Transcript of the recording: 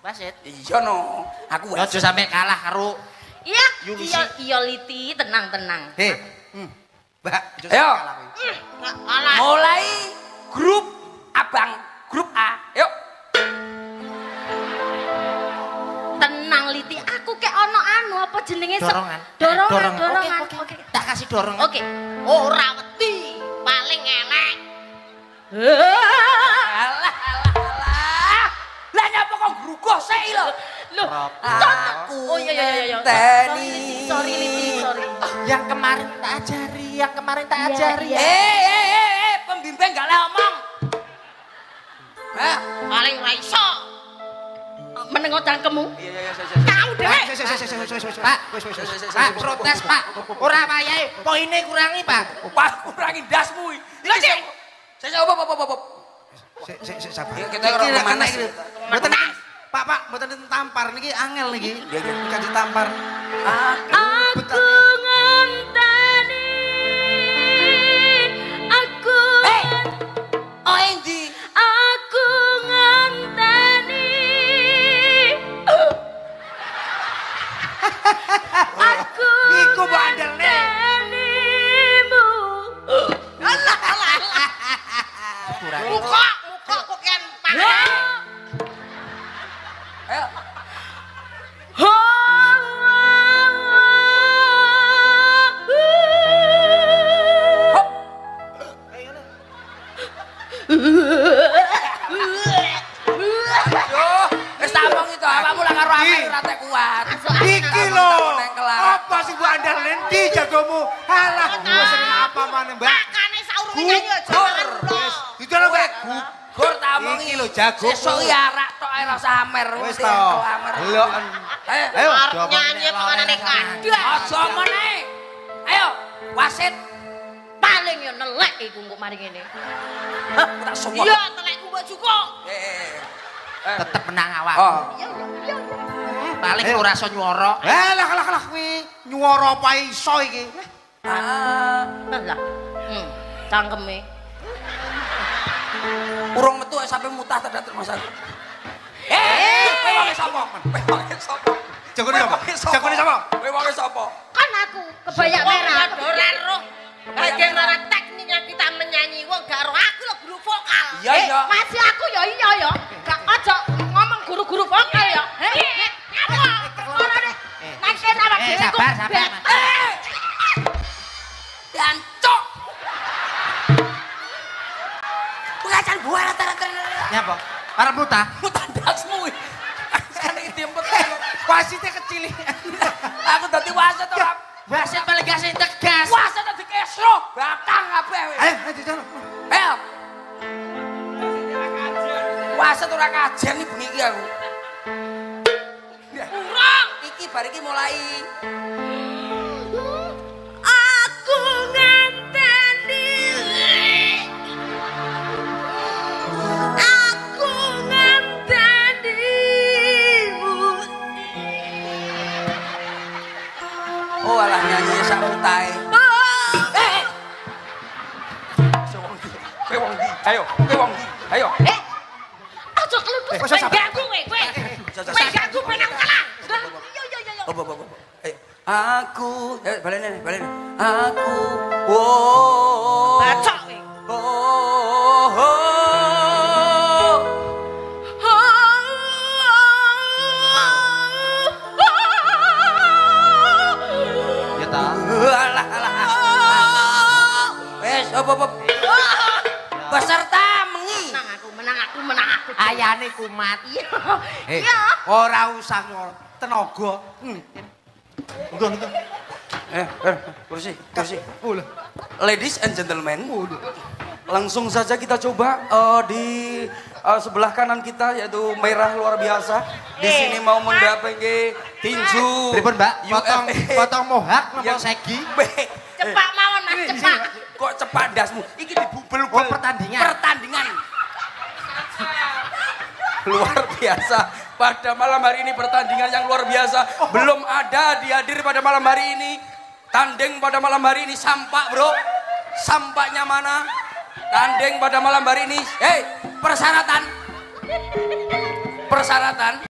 Wasit. Iya no, aku wasit. Aja sampe kalah karo Iya Liti, tenang. Hei. Mbak, ayo. Kalah. Mulai grup Abang, grup A. Yuk. Tenang Liti, aku kayak ono anu apa jenenge dorongan. Dorongan. Oke. Tak kasih dorongan. Oke. Ora wedi, paling elek. Alah. Lah nyapa kok grugoh sik lho. Aku. Oh iya. Sorry Liti. Yang kemarin tak ajari. Pembimbing gak leh omong. Paling ra iso. Menengo cangkemmu. Iya. Tahu deh. Pak, protes Pak. Ora wayahe, poine kurangi Pak. Pak kurangi dasmu iki. Saya apa. Sik sabar. Kita ora mana sih? Mboten Pak, mboten tampar niki angel niki. Bukan ditampar. Aku ngenteni. Aku. Oh endi? Aku ngenteni. Aku. Iku bandelne. Muka kok kan parah. Ayo. Wis tamong itu awakmu lah karo apa ora tek kuat. Iki lho. Apa sih Bu Andal endi jagomu? Halah, wis apa maneh, Mbak? Makane saurunge nyanyi aja karo. Didono kowe Gur tamong iki lho jago. Sesuk ya arak tok ae rasa amer. Wis to. Delok. Ayo, Arep nyanyi panganane kandas. Aja meneh. Ayo, wasit. Paling yo nelek iku kok mari ngene. Tak sopot. Iya, telekku mbok cukup. Tetep menang awak. Oh. Iya. Paling ora iso nyuara. Lah kuwi nyuara apa iso iki? Lah. Cangkeme. Urung metu sampe mutah tenan masalah. Kowe wong sapa? Jagone sapa? Kowe wong sapa? Kan aku kebaya merah. Ora roh. Bagaimana teknik yang kita menyanyi wong gak roh aku lho guru vokal. Iya. Masih aku ya iya ya. Gak aja ngomong guru-guru vokal ya. Ora deh. Nanti awak dhewe. Sabar. Jancuk. Pengacan buah rata-rata. Nyapa? Arep mutah. Mutah dasmu. Sekarang iki diempet. Wasite kecil. Aku dadi wasit ora. Wasit paling gak sing tegas. Wasit dadi kesro. Batang kabeh wis. Ayo dijono. Ayo. Wasit ora kajen iki bengi iki aku. Urang. Iki bar iki mulai. Aku ngenteni. Aku ngentenimu. Oh alah nyanyi sak mutahe. Kowe wong ndi? Ayo, kowe wong ndi? Ayo. Aja kelupus. Ganggu kowe. Kowe ganggu penang kalah. Iya. Ayo. Aku, balene. Aku. Wow. Bacok kowe. Oh. Ya ta. Alah. Wes, op. Peserta mengi. Menang aku. Ayane kumat. Iya. Ora usah nyol. Tenaga. Engko. Kursi. Ladies and gentlemen, langsung saja kita coba di sebelah kanan kita yaitu merah luar biasa. Di sini mau mendatangi tinju. Pripun, Mbak? Potong mohak napa Yang segi? Cepak mawon Mas, cepak. Kok cepat dasmu? Iki dibubel-bubel pertandingan. Luar biasa. Pada malam hari ini pertandingan yang luar biasa. Belum ada dihadir pada malam hari ini. Tanding pada malam hari ini sampak, bro. Sampaknya mana? Tanding pada malam hari ini. Hei, persyaratan.